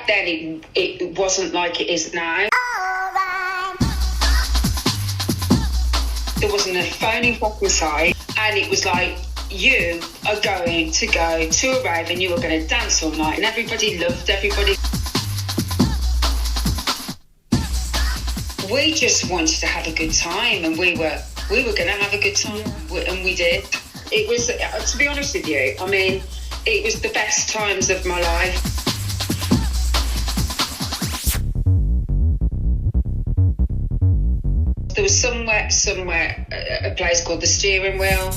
back then it wasn't like it is now. There wasn't a phony fucking site, and it was like, you are going to go to a rave and you are going to dance all night, and everybody loved everybody. We just wanted to have a good time, and we were going to have a good time, and we did. It was, to be honest with you, I mean, it was the best times of my life. There was somewhere a place called the Steering Wheel.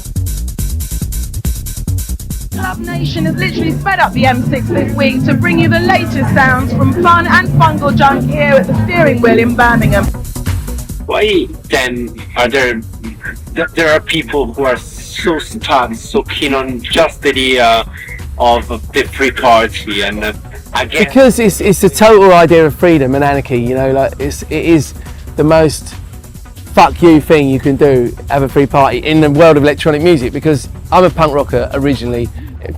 Club Nation has literally sped up the M6 this week to bring you the latest sounds from fun and fungal junk here at the Steering Wheel in Birmingham. Why then are there are people who are so stuck, so keen on just the idea of the free party, and again, because it's the total idea of freedom and anarchy, you know, like it is the most fuck you thing you can do, have a free party in the world of electronic music, because I'm a punk rocker originally.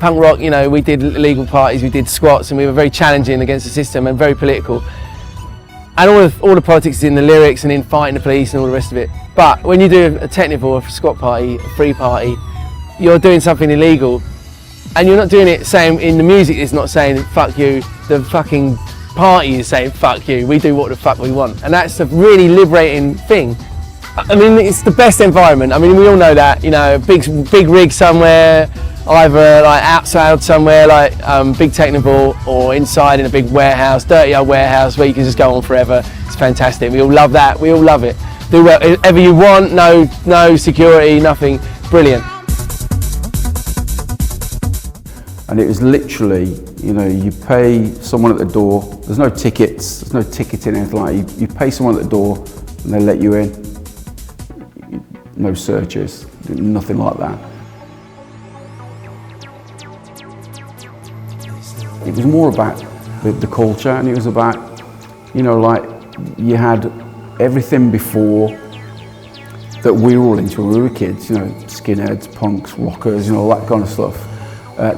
Punk rock, you know, we did illegal parties, we did squats, and we were very challenging against the system and very political. And all the politics is in the lyrics and in fighting the police and all the rest of it. But when you do a technical, a squat party, a free party, you're doing something illegal, and you're not doing it saying, in the music it's not saying fuck you, the fucking party is saying fuck you, we do what the fuck we want. And that's a really liberating thing. I mean, it's the best environment. I mean, we all know that, you know, big rig somewhere, either like outside somewhere like big technical, or inside in a big warehouse, dirty old warehouse where you can just go on forever. It's fantastic. We all love that. We all love it. Do whatever you want, no security, nothing. Brilliant. And it was literally, you know, you pay someone at the door. There's no tickets, there's no ticketing, anything like that. You pay someone at the door and they let you in. No searches, nothing like that. It was more about the culture, and it was about, you know, like you had everything before that we were all into when we were kids, you know, skinheads, punks, rockers, you know, all that kind of stuff.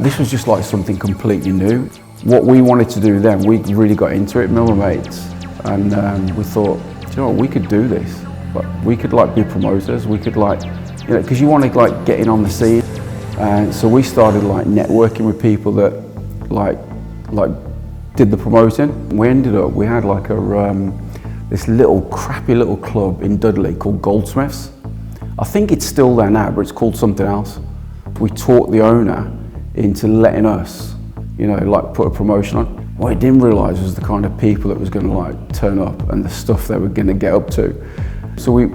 This was just like something completely new. What we wanted to do then, we really got into it, me and my mates, and we thought, do you know what, we could do this. But we could like be promoters, we could like, you know, because you want to like get in on the scene. And so we started like networking with people that like did the promoting. We had like this little crappy little club in Dudley called Goldsmiths. I think it's still there now, but it's called something else. We talked the owner into letting us, you know, like put a promotion on. What I didn't realise was the kind of people that was going to like turn up and the stuff they were going to get up to. So we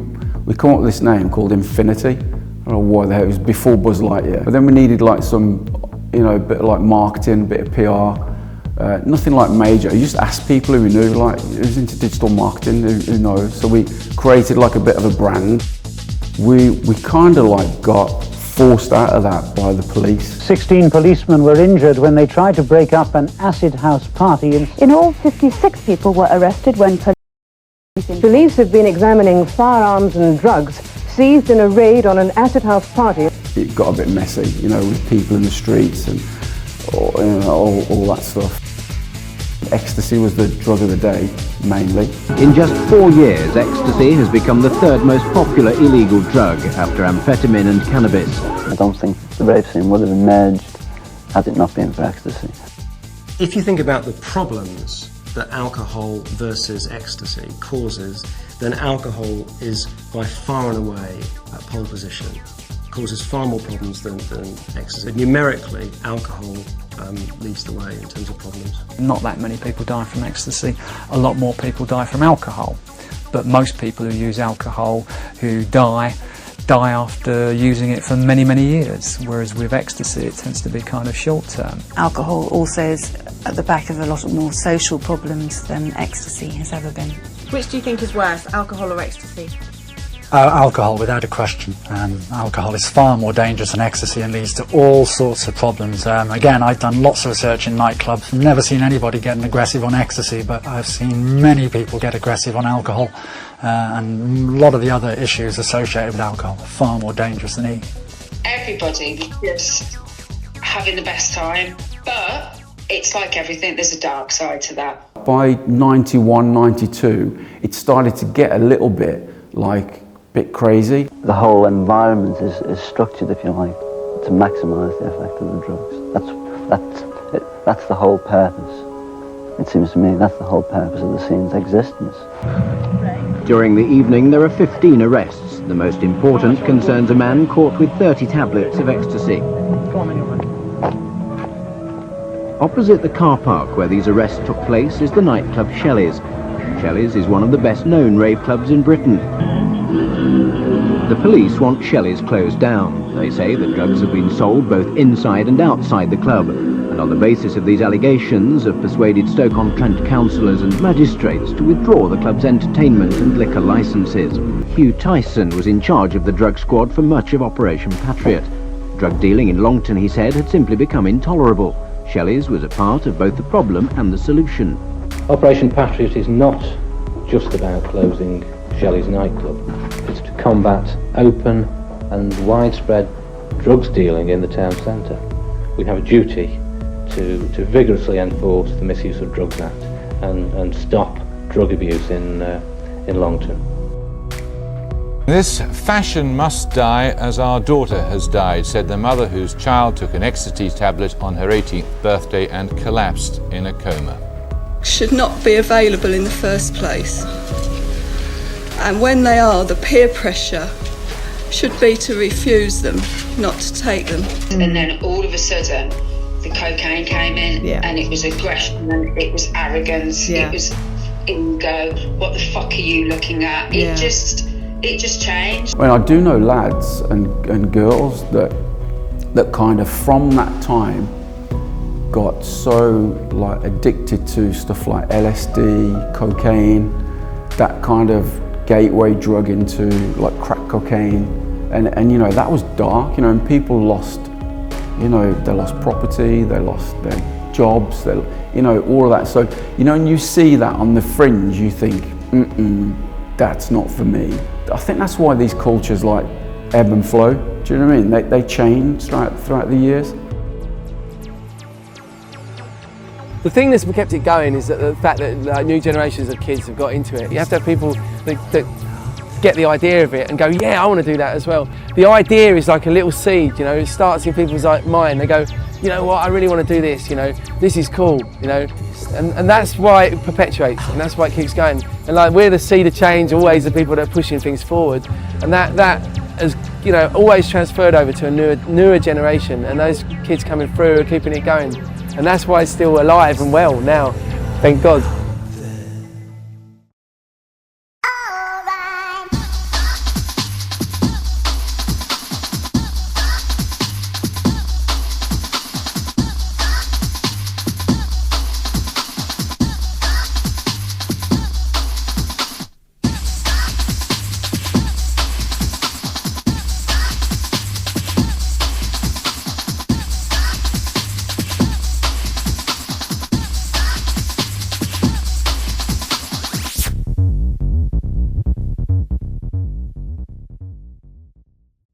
come up with this name called Infinity. I don't know why the hell, it was before Buzz Lightyear. But then we needed like some, you know, a bit of like marketing, a bit of PR, nothing like major. You just asked people who knew, like who's into digital marketing, who knows. So we created like a bit of a brand. We kind of like got forced out of that by the police. 16 policemen were injured when they tried to break up an acid house party. In all, 56 people were arrested when police have been examining firearms and drugs seized in a raid on an acid house party. It got a bit messy, you know, with people in the streets and all that stuff. Ecstasy was the drug of the day, mainly. In just 4 years, ecstasy has become the third most popular illegal drug after amphetamine and cannabis. I don't think the rave scene would have emerged had it not been for ecstasy. If you think about the problems that alcohol versus ecstasy causes, then alcohol is by far and away at pole position. It causes far more problems than ecstasy. Numerically, alcohol leads the way in terms of problems. Not that many people die from ecstasy. A lot more people die from alcohol. But most people who use alcohol who die after using it for many, many years, whereas with ecstasy it tends to be kind of short term. Alcohol also is at the back of a lot more social problems than ecstasy has ever been. Which do you think is worse, alcohol or ecstasy? Alcohol, without a question. Alcohol is far more dangerous than ecstasy and leads to all sorts of problems. Again, I've done lots of research in nightclubs. Never seen anybody getting aggressive on ecstasy, but I've seen many people get aggressive on alcohol. And a lot of the other issues associated with alcohol are far more dangerous than E. Everybody was just having the best time, but it's like everything, there's a dark side to that. By 91, 92, it started to get a little bit crazy. The whole environment is structured, if you like, to maximise the effect of the drugs. That's the whole purpose. It seems to me that's the whole purpose of the scene's existence. During the evening there are 15 arrests. The most important concerns a man caught with 30 tablets of ecstasy. Opposite the car park where these arrests took place is the nightclub Shelley's. Shelley's is one of the best known rave clubs in Britain. The police want Shelley's closed down. They say that drugs have been sold both inside and outside the club, and on the basis of these allegations have persuaded Stoke-on-Trent councillors and magistrates to withdraw the club's entertainment and liquor licences. Hugh Tyson was in charge of the drug squad for much of Operation Patriot. Drug dealing in Longton, he said, had simply become intolerable. Shelley's was a part of both the problem and the solution. Operation Patriot is not just about closing Shelley's nightclub. It's to combat open and widespread drugs dealing in the town centre. We have a duty to vigorously enforce the Misuse of Drugs Act and stop drug abuse in Longton. This fashion must die as our daughter has died, said the mother whose child took an ecstasy tablet on her 18th birthday and collapsed in a coma. Should not be available in the first place. And when they are, the peer pressure should be to refuse them, not to take them. And then all of a sudden, the cocaine came in, and it was aggression, and it was arrogance, it was ego. What the fuck are you looking at? It just changed. I do know lads and girls that kind of from that time got so addicted to stuff like LSD, cocaine, that kind of gateway drug into crack cocaine, and that was dark, and people lost, they lost property, they lost their jobs, all of that. So, when you see that on the fringe, you think, that's not for me. I think that's why these cultures ebb and flow. Do you know what I mean? They change throughout the years. The thing that's kept it going is that the fact that new generations of kids have got into it. You have to have people that get the idea of it and go, yeah, I want to do that as well. The idea is like a little seed, it starts in people's mind. They go, you know what, I really want to do this, this is cool, and that's why it perpetuates, and that's why it keeps going. And we're the seed of change, always the people that are pushing things forward, and that has always transferred over to a newer generation, and those kids coming through are keeping it going, and that's why it's still alive and well now, thank God.